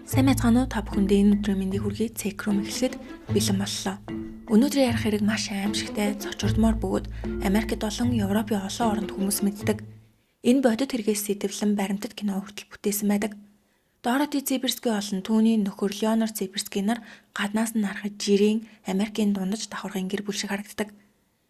Сайн байцгаана уу? Та бүхэндээ энэ өдрийн мэндийг хүргэе. Цекрум эхлэхэд бэлэн боллоо. Өнөөдрийн ярих хэрэг маш аимшигтай, цочордмоор бөгөөд Америкт болон Европын олон оронд хүмүүс мэддэг. Энэ бодит хэрэгээс сэтвлэн баримтат кино хүртэл бүтээсэн байдаг. Дороти Зиберский болон түүний нөхөр Леонард Зиберский нар гаднаас нь харахад жирийн Америкийн дундаж давхаргын гэр бүл шиг харагддаг.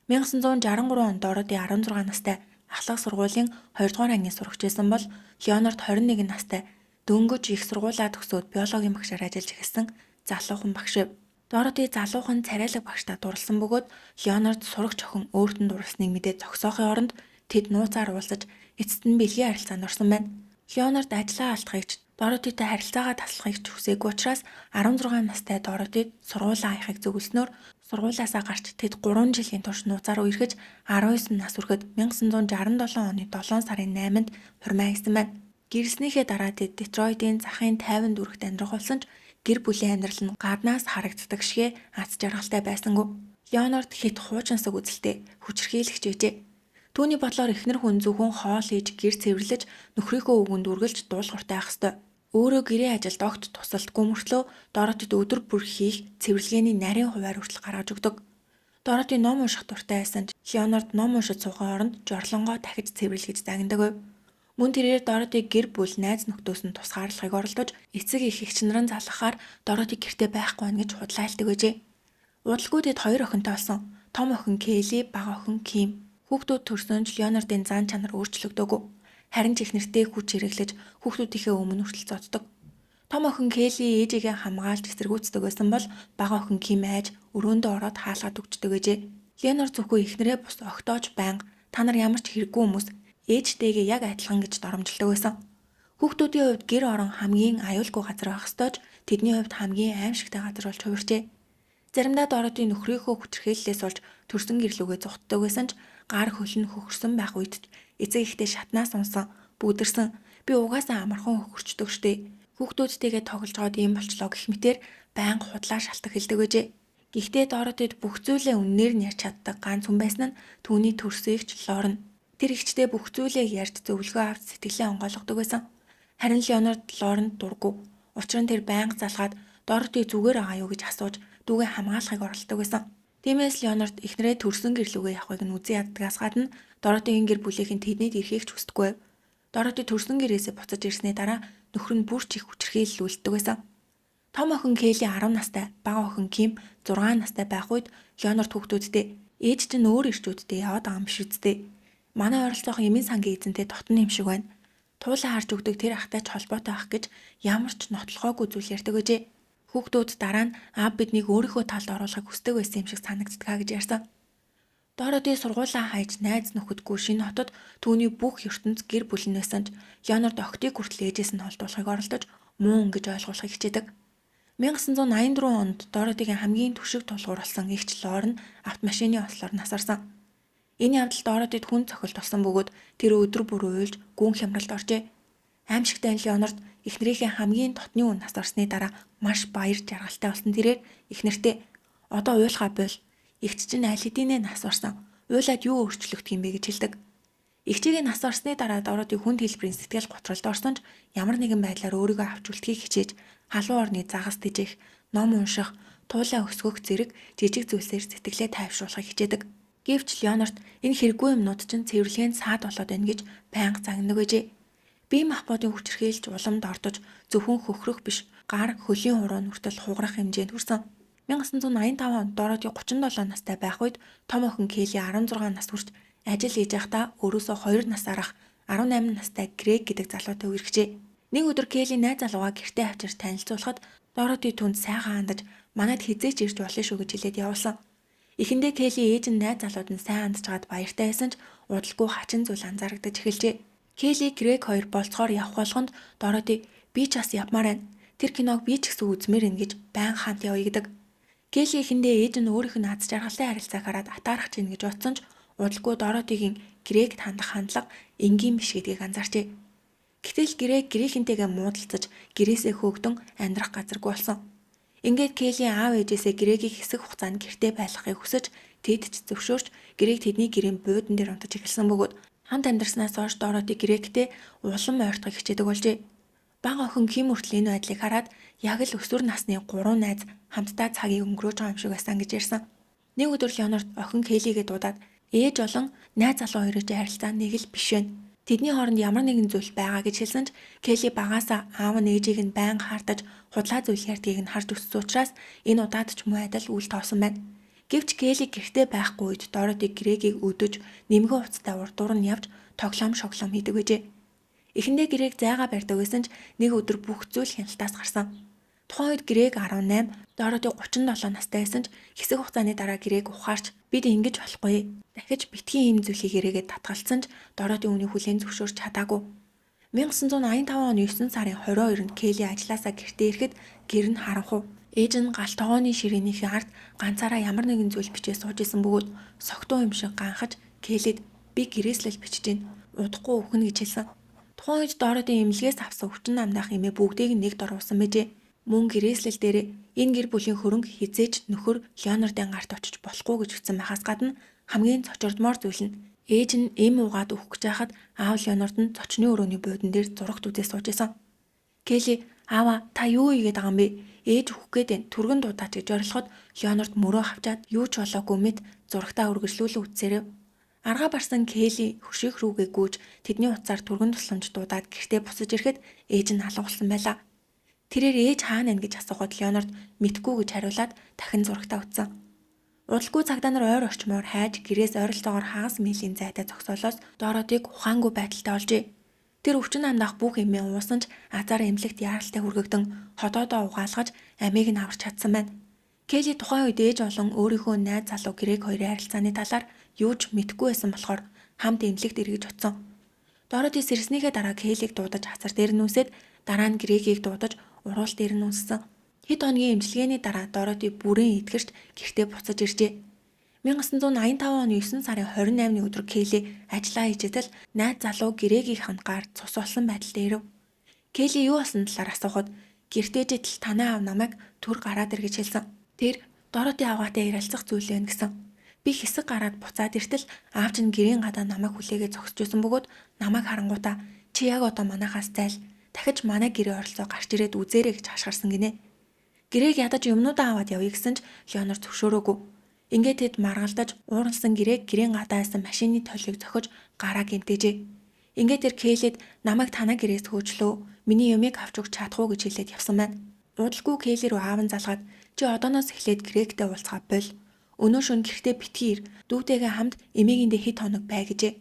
1963 онд Дороти 16 настай ахлах сургуулийн 2 дугаар ангийн сурагч байсан бол Леонард 21 настай дөнгөж их сургуулаа төгсөөд биологийн багшаар ажиллаж эхэлсэн залуухан багш байв. Дороти залуухан царайлаг багштай дурласан бөгөөд Леонард сурагч охин өөрт нь дурласныг мэдээд зогсоохын оронд тэд нууцаар уулзаж эцэст нь бэлгийн харилцаанд орсон байна. Леонард ажлаа алдахыг Доротитой харилцаагаа таслахыг хүсээгүй учраас 16 настай Доротид сургуулаа хаягыг зөвлснөөр сургуулаасаа гарч тэд 3 жилийн турш нууцаар үерхэж 19 нас хүрэхэд 1967 оны 7 сарын 8-нд хурмаа хийсэн байна. Гэрэлснийхээ дараа тэд Детройтын захын 50 дүрэгт амьдрах болсон ч гэр бүлийн амьдрал нь гаднаас харагддаг шигэ аз жаргалтай байсангүй. Леонард хит хуучинсаг үзэлтэй хүчрхийлэгч байжээ. Түүний бодлоор эхнэр хүн зөвхөн хоол хийж гэр цэвэрлэж нөхрийнхөө үгэнд үргэлж дуулууртай байх ёстой. Өөрөө гэрээ ажилд огт тусалдаггүй мөртлөө Доротид өдөр бүр хийх цэвэрлэгээний нарийн хуваар хүртэл гаргаж өгдөг. Дороти ном унших дуртай байсан ч Леонард ном уншиж суухийн оронд жорлонгоо дахиж цэвэрлэж загнадаг байв. Мөн тэрээр Дороти гэр бүл найз нөхдөөс нь тусгаарлахыг оролдож эцэг эх нар залхахаар Дороти гэртээ байхгүй байна гэж худлаалдаг байжээ. Удалгүйдэд 2 охинтой болсон. Том охин Келли, бага охин Ким. Хүүхдүүд төрсөн ч Леонардын зан чанар өөрчлөгдөөгүй. Харин ч их нэртэй хүч хэрэглэж хүүхдүүдийнхээ өмнө хүртэл зоддог. Том охин Келли ээжигээ хамгаалж эсэргүүцдэг байсан бол бага охин Ким айж өрөөндөө ороод хаалгаад өгчдөг гэжээ. Леонард зөвхөн эхнэрээ бус огтоож байнга та нар ямар ч хэрэггүй хүмүүс ээжтэйгээ яг адилхан гэж доромжилдог байсан. Хүүхдүүдийн хувьд гэр орон хамгийн аюулгүй газар байх ёстой ч тэдний хувьд хамгийн аимшигтай газар болж хувирчээ. Заримдаа Дороти нөхрийнхөө хүчрхийллээс болж төрсөн гэрлүүгээ зүхтдэг байсан ч гар хөл нь хөхөрсөн байх үед эцэг ихтэй шатнаас унсан, бүдэрсэн би угаасаа амархан хөхөрчдөг штэ. Хүүхдүүдтэйгээ тоглож гоод ийм болчлоо гэх мэтээр байнга худлаа шалтак хэлдэг гэжээ. Гэхдээ Доротид бүх зүйлээ үннээр нь ярьж чаддаг ганц хүн байсан нь түүний төрсөйгч Лорен. Тэр ихчдээ бүх зүйлээ ярьж зөвлөгөө авч сэтгэлээ онгойлгодог байсан. Харин Леонард Лоренд дурггүй. Учир нь тэр байнга залгаад Дороти зүгээр байгаа юу гэж асууж дүүгээ хамгаалахыг оролддог байсан. Тиймээс Леонард эхнэрээ төрсөн гэрлүүгээ явахыг нь үзэн яддагаас гадна Доротигийн гэр бүлийнхэн тэднийд ирэхийг ч хүсдэггүй. Дороти төрсөн гэрээсээ буцаж ирсний дараа нөхөр нь бүр ч их хүчрхийлэлүүлдэг байсан. Том охин Келли 10 настай, бага охин Ким 6 настай байх үед Леонард хүүхдүүдтэй ээж чинь өөр ирчүүдтэй яваад байгаа юм биш үсттэй. Манай ойролцоох эмийн сангийн эзэнтэй дотн юм шиг байна. Туулаа харж өгдөг тэр ахтай ч холбоотой ах гэж ямар ч нотлохоогүй зүйл ярьдаг гэжээ. Хүүхдүүд дараа нь аав биднийг өөрийнхөө талд оруулахыг хүсдэг байсан юм шиг санагддаг гэж ярьсан. Дороти сургуулаа хайж найз нөхөдгүй шинэ хотод түүний бүх ертөнц гэр бүл нь байсан ч Леонард охтыг хүртэл ээжээс нь холдуулахыг оролдож муу гэж ойлгуулахыг хичээдэг. 1984 онд Доротигийн хамгийн түшиг тулгуур болсон эгч Лорен автомашины ослоор насарсан. Энэ явдал Доротид хүн цохилт болсон бөгөөд тэр өдөр бүр уйлж гүн хямралд оржээ. Аимшигтай Леонард эхнэрийнхээ хамгийн дотны үн нас орсны дараа маш баяр жаргалтай болсон тэрээр эхнэртээ одоо уйлахаа бойл. Эгч чинь аль хэдийнэ нас орсон. Уйлаад юу өөрчлөгдөх юм бэ гэж хэлдэг. Эгчигээ нас орсны дараа Дороти хүнд хэлбэрийн сэтгэл готролд орсон ч ямар нэгэн байдлаар өөрийгөө авч үлдэхийг хичээж халуун орны загас дижих, ном унших, туулаа өсгөх зэрэг жижиг зүйлсээр сэтгэлээ тайвшруулахыг хичээдэг. Гэвч Леонард энэ хэрэггүй юмнууд чинь цэвэрлэгэнд саад болоод байна гэж байнга загнадаг гэжээ. Бие махбодын хүчрхийлж уламд ордож зөвхөн хөхрөх биш гар хөлийн хуруу нүртэл хугарах хэмжээнд хүрсэн. 1985 онд Дороти 37 настай байх үед том охин Келли 16 нас хүрч ажил хийж байхдаа өөрөөсөө 2 насаарах 18 настай Грег гэдэг залуутай үерхжээ. Нэг өдөр Келли найз залуугаа гэртээ авчирч танилцуулахад Дороти түнд сайхан хандаж манайд хизээч ирж болно шүү гэж хэлээд явуулсан. Эхэндээ Келли ээж нь найз залууд нь сайн хандж байгаад баяртай байсан ч удалгүй хачин зүйл анзаарагдаж эхэлжээ. Келли Грег хоёр болцохоор явах болгонд Дороти би ч бас явмаар байна. Тэр киног би ч гэсэн үзмээр байна гэж байнга хамт явъя гэдэг. Келли эхэндээ ээж нь өөрийнх нь аз жаргалтай харилцааг хараад атаарах чинь гэж бодсон ч удалгүй Доротигийн Грегт хандах хандлага энгийн биш гэдгийг анзаарчээ. Гэтэл Грег гэрийнхэнтэйгээ муудалцаж гэрээсээ хөөгдөн амьдрах газаргүй болсон. Ингээд Келли аав ээжээсээ Грегийг хэсэг хугацаанд гэртээ байлгахыг хүсэж тэд ч зөвшөөрч Грег тэдний гэрийн буудан дээр унтаж эхэлсэн бөгөөд хамт амьдарснаас хойш Дороти Грегтэй улам ойртохыг хичээдэг болжээ. Бага охин Ким хүртэл энэ байдлыг хараад яг л өсвөр насны 3 найз хамтдаа цагийг өнгөрөөж байгаа юм шиг байсан гэж ярьсан. Нэг өдөр Леонард охин Келлигээ дуудаад ээж болон найз залуу хоёрын харилцаа нэг л биш вэ. Тэдний хооронд ямар нэгэн зүйл байгаа гэж хэлсэн ч Келли багаасаа аав нь ээжийг нь байнга хаардаж худлаа зүйл ярьдгийг нь харж өссөн учраас энэ удаад ч муу адил үл тоосон байна. Гэвч Келли гэртээ байхгүй үед Дороти Грегийг өдөж нэмгэн уцтай урдуур нь явж тоглоом шоглоом хийдэг байжээ. Эхэндээ Грег зайгаа барьдаг байсан ч нэг өдөр бүх зүйл хяналтаас гарсан. Тухайн үед Грег 18, Дороти 37 настай байсан ч хэсэг хугацааны дараа Грег ухаарч бид ингэж болохгүй. Дахиж битгий ийм зүйл хийгээрээгээд татгалцсан ч Дороти үүнийг хүлээн зөвшөөрч чадаагүй. 1985 оны 9 сарын 22-нд Келли ажилласаа гэртээ ирэхэд гэр нь харанхуй. Ээж нь гал тогооны ширээнийхээ ард ганцаараа ямар нэгэн зүйл бичээ сууж исэн бөгөөд согтуу юм шиг ганхаж Келлид би гэрээслэл бичиж гин удахгүй өхнө гэж хэлсэн. Тухайн үед Дороти эмнэлгээс авсан өвчин намдах эмээ бүгдийг нэг дор уусан мэжээ. Мөн гэрээслэл дээр энэ гэр бүлийн хөрөнгө хизээж нөхөр Леонардын гарт очиж болохгүй гэж хүссэн байхаас гадна хамгийн цочордмоор зүйл нь ээж нь эм угаад өгөх гэж байхад аав Леонард нь зочны өрөөний буудан дээр зурагт үзээ сууж исэн. Келли аава та юу ийгээд байгаа юм бэ? Ээж өгөх гээд байна. Түргэн дуудаач гэж орилоход Леонард мөрөө хавчаад юу ч болоогүй мэд зурагтаа үргэлжлүүлэн үтсээрээ. Аргаа барсан Келли хөшөөх рүүгээ гүйж тэдний утсаар түргэн тусламж дуудаад гэртээ буцаж ирэхэд ээж нь алга болсон байлаа. Тэрээр ээж хаана вэ гэж асуухад Леонард мэдгүй гэж хариулаад дахин зурагтаа үтсэн. Удалгүй цагдаа нар ойр орчмоор хайж гэрээс ойролцоогоор хагас милийн зайтай зогсоолоос Доротиг ухаангүй байдалтай олжээ. Тэр өвчин амдах бүх эмээ уусан ч азар эмнэлэгт яаралтай хүргэгдэн хотоодоо угаалгаж амийг нь аварч чадсан байна. Келли тухайн үед ээж болон өөрийнхөө найз залуу Грег хоёрын харилцааны талаар юу ч мэдэхгүй байсан болохоор хамт эмнэлэгт эргэж очсон. Дороти сэрснийхээ дараа Келлиг дуудаж хацар дээр нь үсээд дараа нь Грегийг дуудаж уруул дээр нь үнссэн. Хэд хоногийн эмчилгээний дараа Дороти бүрэн итгэрч гэртээ буцаж иржээ. 1985 оны 9 сарын 28-ны өдөр Келли ажиллаа хийжэтэл найз залуу Грегийн хангаар цус болсон байдалтай ирэв. Келли юу болсон талаар асуухад гэртээжэтэл танай аав намайг төр гараад ир гэж хэлсэн. Тэр Дороти авгаатай ярилцах зүйл байна гэсэн. Би хэсэг гараад буцаад иртэл аав чинь гэрийн гадаа намайг хүлээгээд зогсож байсан бөгөөд намайг харангуутаа чи яг одоо манайхаас зайл дахиж манай гэрээ оролцоо гарч ирээд үзээрэй гэж хашгирсан гинэ. Грег ядаж юмнуудаа аваад явъя гэсэн ч Леонард зөвшөөрөөгүй. Ингээд тэд маргалдаж ууралсан Грег гэрийн гадаа байсан машины толийг зохиж гараа гэмтээжээ. Ингээд тэр Келлид намайг танаа гэрээс хөөчлөө. Миний юмыг авч өгч чадах уу гэж хэлээд явсан байна. Удалгүй Келли рүү аав нь залгаад чи одооноос эхлээд Грегтэй уулзгаа бол. Өнөө шөнө гэртээ битгий ир. Дүүтэйгээ хамт эмээгэндээ хэд хоног бай гэжээ.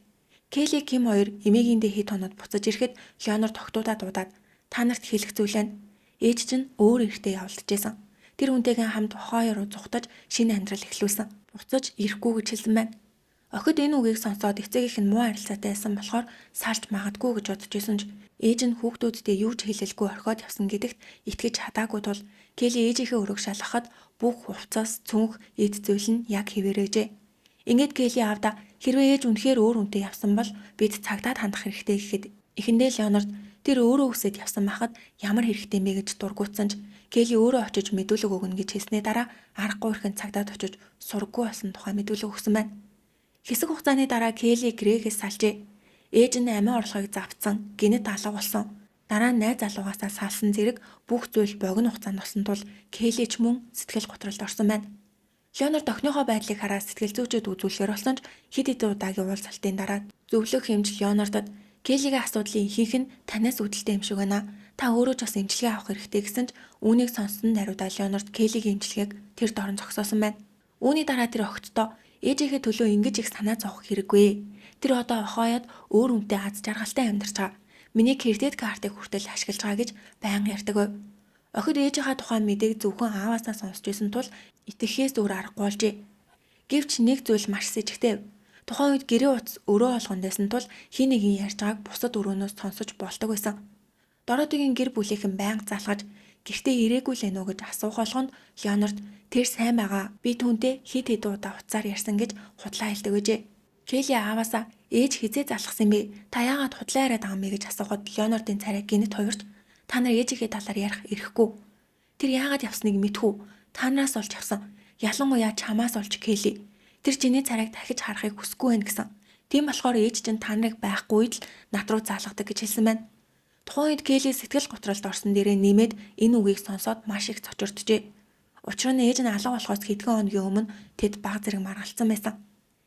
Келли Ким хоёр эмээгэндээ хэд хоноод буцаж ирэхэд Леонард тогтуудаа дуудаад та нарт хэлэх зүйл байна. Ээж чинь өөр эртээ явуулчихсан. Тэр хүнтэйгээ хамт хойроо зүхтаж шинэ амьдрал эхлүүлсэн. Буцаж ирэхгүй гэж хэлсэн байна. Охид энэ үгийг сонсоод эцэгийнх нь муу харилцаатай байсан болохоор салж магадгүй гэж бодож исэн ч ээж нь хүүхдүүдтэй юу ч хэлэлгүй орхиод явсан гэдэгт итгэж чадаагүй тул Келли ээжийнхээ өрөөг шалгахад бүх хувцас цүнх эд зүйл нь яг хэвээрээжээ. Ингээд Келли аавда хэрвээ ээж үнэхээр өөр хүнтэй явсан бол бид цагдаад хандах хэрэгтэй гэхэд эхэндээ Леонард тэр өөрөө үсэд явсан байхад ямар хэрэгтэй мэ гэж дургуутсан ч Келли өөрөө очиж мэдүүлэг өгнө гэж хэлснээ дараа аргагүй ихэн цагдаад очиж сургаггүй болсон тухай мэдүүлэг өгсөн байна. Хэсэг хугацааны дараа Келли Грегээс салжээ. Ээж нь амиа орлогыг завцсан, гинэт алга болсон. Дараа нь найз залуугаасаа салсан зэрэг бүх зүйл богино хугацаанд болсон тул Келли ч мөн сэтгэл готролд орсон байна. Леонард охиныхоо байдлыг хараад сэтгэл зүйчэд үзүүлэхээр болсон ч хэд хэдэн удаагийн уулзалтын дараа зөвлөх хэмж Леонардад Келлигийн асуудлын ихэнх нь танаас үүдэлтэй юм шиг байна. Та өөрөө ч бас эмчилгээ авах хэрэгтэй гэсэн ч үүнийг сонссон даруйдаа Леонард Келлигийн эмчилгээг тэр дорн зогсоосон байна. Үүний дараа тэр охидтой ээжийнхээ төлөө ингэж их санаа зовох хэрэггүй. Тэр одоо охоояд өөр хүнтэй аз жаргалтай амьдарч байгаа. Миний кредит картыг хүртэл ашиглаж байгаа гэж байнга ярьдаг байв. Охид ээжийнхээ тухайн мэдээг зөвхөн ааваасаа сонсч байсан тул итгэхээс өөр аргагүй болжээ. Гэвч нэг зүйл маш сэжигтэй. Тухайн үед гэрээ утас өрөө олгондойсэн тул хин нэгэн ярьж байгааг бусад өрөөнөөс сонсож болдог байсан. Доротигийн гэр бүлийнхэн байнга залгаж гэртээ ирээгүй л энүү гэж асуух болгонд Леонард тэр сайн байгаа. Би түүнтэй хэд хэд удаа уцаар ярьсан гэж худлаа хэлдэг гэжээ. Келли ааваасаа ээж хизээ залгасан бэ? Та яагаад худлаа яриад байгаа юм бэ гэж асуухад Леонардын царай гинэт хувирч та нар ээжийнхээ талаар ярих эрэхгүй. Тэр яагаад явсныг мэдхүү. Та нараас олж авсан. Ялангуяа чамаас олж Келли. Тэр чиний царайг дахиж харахыг хүсэхгүй байх гэсэн. Тийм болохоор ээж чинь та нарыг байхгүй л над руу заалгадаг гэж хэлсэн байна. Тухайн үед Келли сэтгэл готролд орсон дээрээ нэмээд энэ үгийг сонсоод маш их цочирджээ. Учир нь ээж нь алга болохоос хэдхэн хоногийн өмнө тэд баг зэрэг маргалцсан байсан.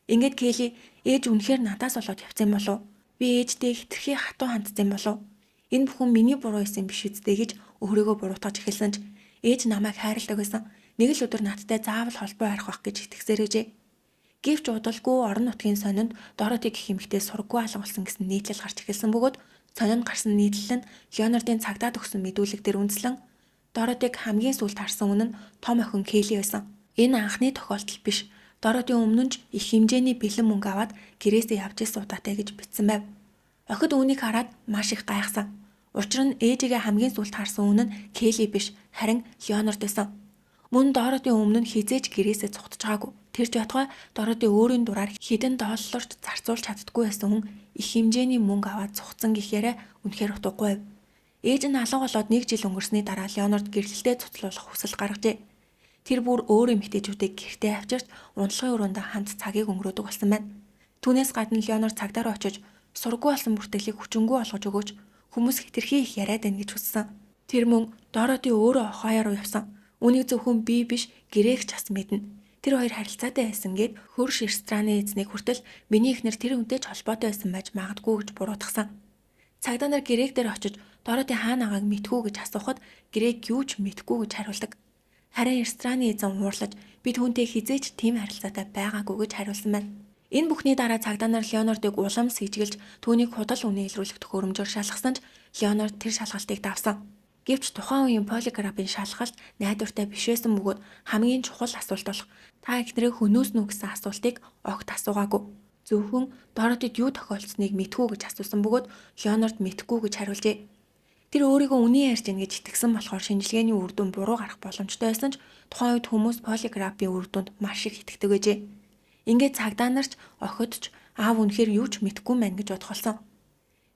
Ингээд Келли ээж үнэхээр надаас болоод явцсан болов? Би ээжтэй хитрхи хатуу хандсан болов? Энэ бүхэн миний буруу байсан биш үсттэй гэж өөрийгөө буруутгаж эхэлсэн ч ээж намайг хайрладаг байсан. Нэг л өдөр надтай заавал холбоо арих байх гэж итгэсээр гэжээ. Гэвч удалгүй орон нутгийн сонинд Дороти гэх эмэгтэй сургаггүй алга болсон гэсэн нийтлэл гарч эхэлсэн бөгөөд сонинд гарсан нийтлэл нь Леонардын цагдаад өгсөн мэдүүлэг дээр үндэслэн Доротиг хамгийн сүүлд харсан хүн нь том охин Келли байсан. Энэ анхны тохиолдол биш. Дороти өмнө нь их хэмжээний бэлэн мөнгө аваад гэрээсээ явж исэн удаатай гэж бичсэн байв. Охид үүнийг хараад маш их гайхсан. Учир нь ээжигээ хамгийн сүүлд харсан хүн нь Келли биш, харин Леонард байсан. Мөн Дороти өмнө нь хизээж гэрээсээ цугтж байгаагүй. Тэр ч ятгаа Дороти өөрийн дураар хэдэн долларт зарцуулж чаддаггүй байсан хүн их хэмжээний мөнгө аваад цугцсан гэх яриа үнэхээр утгагүй байв. Ээж нь алга болоод 1 жил өнгөрсний дараа Леонард гэрэлтэй цуцлуулах хүсэл гаргажээ. Тэр бүр өөр эмэгтэйчүүдийг гэртээ авчирч унтлагын өрөөндөө хамт цагийг өнгөрөөдөг болсон байна. Түүнээс гадна Леонард цагдаараа очиж сургуу болсон бүртгэлийг хүчингүй болгож өгөөч хүмүүс хэтэрхий их яриад байна гэж хүссэн. Тэр мөн Дороти өөрөө Охайо руу явсан. Үүнийг зөвхөн би биш гэрээгч бас мэднэ. Тэр хоёр харилцаатай байсан гэд хөрш рестораны эзнийг хүртэл миний эхнэр тэр хүнтэй ч холбоотой байсан байж магадгүй гэж буруутгасан. Цагдаа нар гэрээг дээр очиж Дороти хаана байгааг мэдгүй гэж асуухад гэрээг юу ч мэдгүй гэж хариулдаг. Харин рестораны эзэн уурлаж би түүнтэй хизээч тийм харилцаатай байгаагүй гэж хариулсан байна. Энэ бүхний дараа цагдаа нар Леонардыг улам сэжгэлж түүнийг худал үнэ илрүүлэх төхөөрөмжөөр шалгасан ч Леонард тэр шалгалтыг давсан. Гэвч тухайн үеийн полиграфын шалгалт найдвартай биш байсан бөгөөд хамгийн чухал асуулт болох та эхнэрээ хөнөөснө үү гэсэн асуултыг огт асуугаагүй. Зөвхөн Доротид юу тохиолдсныг мэдгүй гэж асуусан бөгөөд Леонард мэдгүй гэж хариулжээ. Тэр өөрийгөө үнэн ярьж гин гэж итгэсэн болохоор шинжилгээний үр дүн буруу гарах боломжтой байсан ч тухайн үед хүмүүс полиграфын үр дүнд маш их итгэдэг гэжээ. Ингээд цагдаа нарч охид ч аав үнэхээр юу ч мэдгүй мэн гэж бодголсон.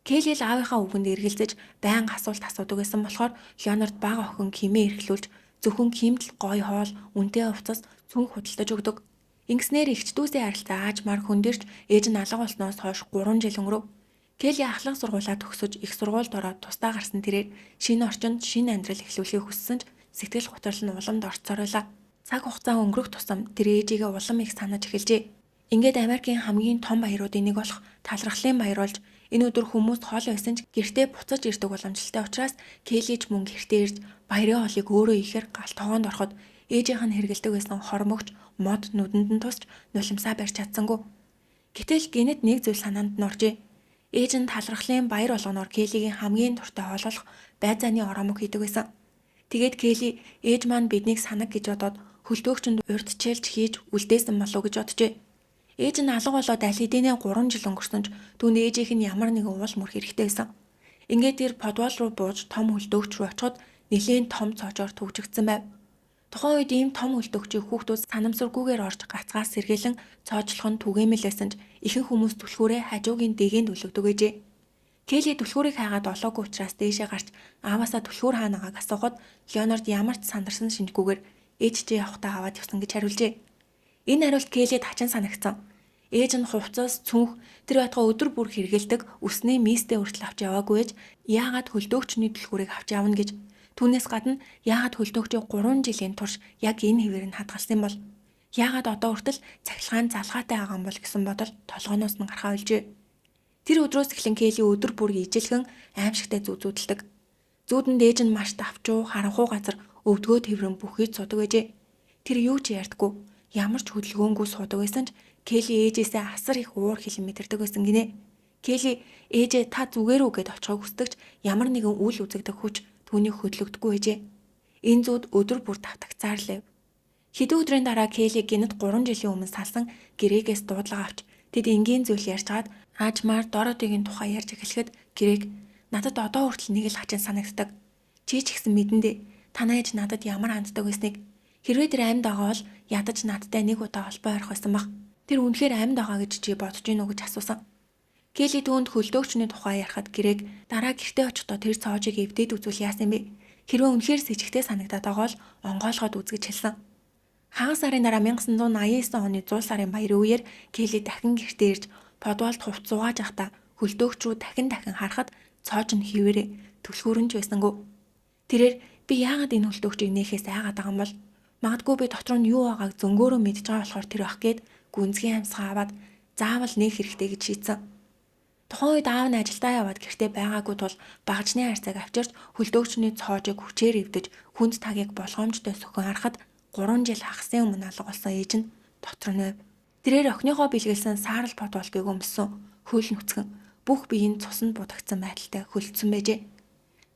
Келли л аавынхаа үгэнд эргэлзэж байнга асуулт асуудаг байсан болохоор Леонард бага охин Кимээ эрхлүүлж зөвхөн Кимд л гоё хоол, үнэтэй хувцас, цүнх худалдаж өгдөг. Ингэснээр эгчдүүсээ харилцаа ааж мар хөндөрч ээж нь алга болсноос хойш 3 жил өнгөрөв. Келли ахлах сургуулаа төгсөж их сургуульд ороод тусдаа гарсан тэрээр шинэ орчинд шинэ амьдрал эхлүүлэхийг хүссэн ч сэтгэл готрол нь уламд орцоор байлаа. Цаг хугацаа өнгөрөх тусам тэр ээжигээ улам их санаж эхэлжээ. Ингээд Америкийн хамгийн том баяруудын нэг болох талархлын баяр болж энэ өдөр хүмүүс хоол байсан ч гэртээ буцаж ирдэг боломжтой учраас Келли ч мөн гэртээ ирж баярын хоолыг өөрөө ихээр галт тогоонд ороход ээжийнх нь хэргэлдэг байсан хормогч мод нүдэнд нь тусч нулимсаа барьж чадсангүй. Гэтэл гинэт нэг зүйл санаанд нь оржээ. Ээж нь талархлын баяр болгоноор Келлигийн хамгийн дуртай хоол болох байцааны ороомог хийдэг байсан. Тэгээд Келли ээж маань биднийг санаг гэж бодоод хөлтөөгчөнд урьдчилж хийж үлдээсэн болов гэж боджээ. Ээж нь алга болоод аль хэдийнэ 3 жил өнгөрсөн ч түүнд ээжийнх нь ямар нэгэн уул мөр хэрэгтэй байсан. Ингээд тэр подвал руу бууж том хөлтөөгч рүү очиход нэлээд том цоочоор төвжигдсэн байв. Тухайн үед ийм том хөлтөөгчийг хүүхдүүд санамсаргүйгээр орж гацгаас сэргээлэн цоочлох нь түгээмэл байсан ч ихэнх хүмүүс түлхүүрээ хажуугийн дэгэнд өлөгдөг гэжээ. Келли түлхүүрийг хайгаад олоогүй учраас дээшээ гарч ааваасаа түлхүүр хаанагааг асуухад Леонард ямар ч сандарсан шинжгүйгээр ээжтэй явахтаа аваад явсан гэж хариулжээ. Энэ хариулт Келлид хачин санагдсан. Ээж нь хувцас, цүнх тэр байтугай өдөр бүр хэргэлдэг өснөө мистэй хүртэл авч яваагүй ээж яагаад хөлтөөгчний түлхүүрийг авч явна гэж. Түүнээс гадна яагаад хөлтөөгчөө 3 жилийн турш яг энэ хэвээр нь хадгалсан бол яагаад одоо хүртэл цахилгаан залгаатай байгаа юм бол гэсэн бодол толгоноос нь гарахаа олжээ. Тэр өдрөөс эхлэн Келли өдөр бүр ижилхэн аимшигтай зүүдэлдэг. Зүүдэнд ээж нь маш давчуу, харанхуй газар өвдгөө тэврэн бүхийд судаг гэжээ. Тэр юу ч ярьдаггүй, ямар ч хөдөлгөөнгүй суудаг байсан ч Келли ээжээсээ асар их уур хилэн мэдэрдэг байсан гинэ. Келли ээжээ та зүгээр үү гэд очихыг хүсдэгч ямар нэгэн үйл үзэгдэх хүч түүнийг хөдлөгдөггүй гэжээ. Энэ зүүд өдөр бүр тавтагцаар лв. Хэдэн өдрийн дараа Келли гинэт 3 жилийн өмнө салсан гэрээгээс дуудлага авч тэд энгийн зүйл ярьж хаад аажмаар Доротигийн тухай ярьж эхлэхэд гэрээг надад одоо хүртэл нэг л хачин санагддаг. Чи ч гэсэн мэдэн дээ. Танаа ээж надад ямар ханддаг байсныг. Хэрвээ тэр амьд байгаа бол ядаж надтай нэг удаа холбоо орох байсан баг. Тэр үнэхээр амьд байгаа гэж чи бодож гинөө гэж асуусан. Келли түүнд хөлтөөгчний тухай ярихад гэрээг дараа гэртээ очихдоо тэр цоожийг эвдээд үзүүл яасан бэ? Хэрвээ үнэхээр с ิจ гтэй санагдаад байгаа бол онгойлгоод үзгэж хэлсэн. Хагас сарын дараа 1989 оны 100 сарын баярын үеэр Келли дахин гэртээ ирж подвалд хувц суугааж байхдаа хөлтөөгч рүү дахин харахад цоож нь хിവэрэ түлхүүрэнж байсангүй. Тэрээр би яагаад энэ хүлтөөгчийг нээхээс айгаад байгаа юм бол магадгүй би дотор нь юу байгааг зөнгөөрөө мэдж байгаа болохоор тэр ах гээд гүнзгий амьсгаа аваад заавал нээх хэрэгтэй гэж шийдсэн. Тухайн үед аав нь ажилдаа яваад гэртээ байгаагүй тул багажны харьцааг авчирч хөлтөөгчний цоожиг хүчээр эвдэж хүнд тагийг болгоомжтой сөхөн харахад 3 жил хагасын өмнө алга болсон ээж нь дотор нь байв. Тэрээр охиныхоо бэлгэлсэн саарл подволтыг өмссөн хөл нүцгэн бүх биеийн цуснд будагдсан байдалтай хөлдсөн байжээ.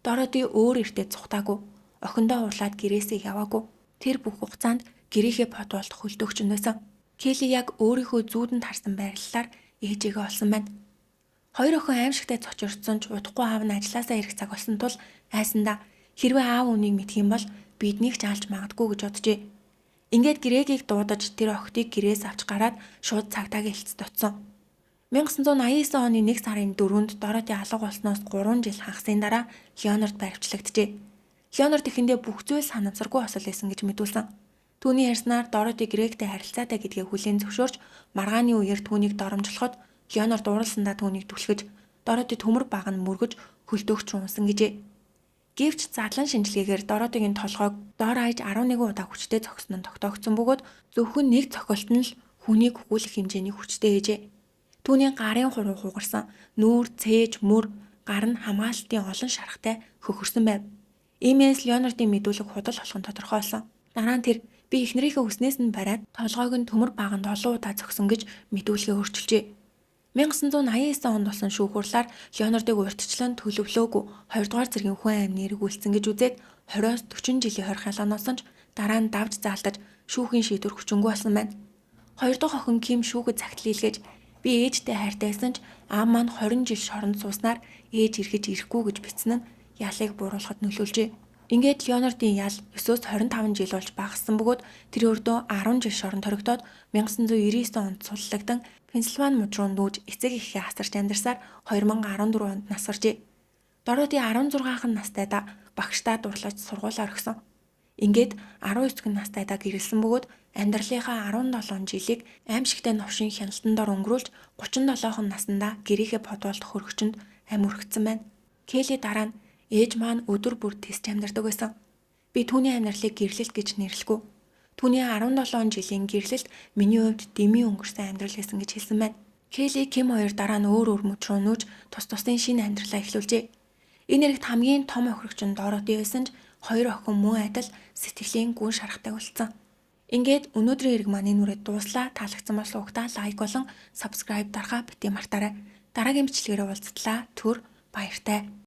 Дороти өөр эртээ цухтаагүй, охиндоо уурлаад гэрээсээ яваагүй. Тэр бүх хугацаанд гэрийнхээ подволт хөлтөөгч нь байсан. Келли яг өөрийнхөө зүүдэнд харсан байрлалаар ээжигээ олсон байна. Хоёр охин аимшигтай цочирдсон ч удахгүй аав нь ажилласаа ирэх цаг болсон тул айсандаа хэрвээ аав үнийг мэдэх юм бол биднийг ч алж магадгүй гэж боджээ. Ингээд гэрээгийг дуудаж тэр охтыг гэрээс авч гараад шууд цагтаагийн хэлцэд очсон. 1989 оны 1 сарын 4-нд Дороти алга болсноос 3 жил хагасын дараа Леонард баривчлагджээ. Леонард эхэндээ бүх зүйл санамсаргүй осол байсан гэж мэдүүлсэн. Түүний ярьснаар Дороти Грегтэй харилцаатай гэдгээ хүлээн зөвшөөрч маргааны үеэр түүнийг доромжлоход Леонард уралсандаа түүнийг түлхэж Дороти төмөр баг нь мөргөж хөлтөөгч рүү унсан гэжээ. Гэвч задлан шинжилгээгээр Доротигийн толгойг доор хаяж 11 удаа хүчтэй зогсон нь тогтоогдсон бөгөөд зөвхөн нэг цохилт нь л хүнийг хөвгүүлэх хэмжээний хүчтэй ээжээ. Түүний гарын хуруу хугарсан, нүүр, цээж, мөр, гар нь хамгаалалтын олон шаргатай хөхөрсөн байв. Иймээс Леонардын мэдүүлэг худал болох нь тодорхой болсон. Дараа нь тэр би эхнэрийнхээ үснээс нь бариад толгойг нь төмөр баганд олон удаа зогсон гэж мэдүүлгээ өөрчилжээ. 1989 онд болсон шүүх хурлаар Леонардыг урьдчилан төлөвлөөгүй 2 дугаар зэргийн хүн амны эргүүлсэн гэж үзээд 20-40 жилийн хорих ялгааноос нь дараа нь давж заалтаж шүүхийн шийдвэр хүчингүй болсон байна. 2 дахь охин Ким шүүхэд загтал илгээж би ээжтэй хайртайсан ч аав маань 20 жил шоронд сууснаар ээж эргэж ирэхгүй гэж бичсэн нь ялыг бууруулахад нөлөөлжээ. Ингээд Леонардын ял 9-25 жил болж багассан бөгөөд тэр өөртөө 10 жил шоронд хоригдоод 1999 онд суллагдан Пенсильвани муж руу нүүж эцэг эхээ хасарч амьдарсаар 2014 онд насгаржээ. Дороти 16хан настайдаа багштаа дурлаж сургуулиар өгсөн. Ингээд 19 настайдаа гэрэлсэн бөгөөд амьдралынхаа 17 жилийг аимшигтай новшин хяналтан дор өнгөрүүлж 37хан наснда гэрийнхээ подволт хөргөчөнд амь үргэцсэн байна. Келли дараа нь ээж маань өдөр бүр тисч амьдардаг байсан. Би түүний амьдралыг гэрлэлт гэж нэрлэхгүй. Түүний 17 жилийн гэрлэлт миний хувьд дэмий өнгөрсөн амьдрал байсан гэж хэлсэн байна. Келли Ким хоёр дараа нь өөр мөч рүү нүүж тус-тусын шинэ амьдралаа эхлүүлжээ. Энэ хэрэгт хамгийн том охирогч нь Дороти байсан ч хоёр охин мөн адил сэтгэлийн гүн шарахтай болсон. Ингээд өнөөдрийн хэрэг маань энэ үрээд дууслаа. Таалагдсан бол суугтаа лайк болон subscribe дарахаа бити мартаарай. Дараагийн бичлэгээр уулзтлаа. Түр баяртай.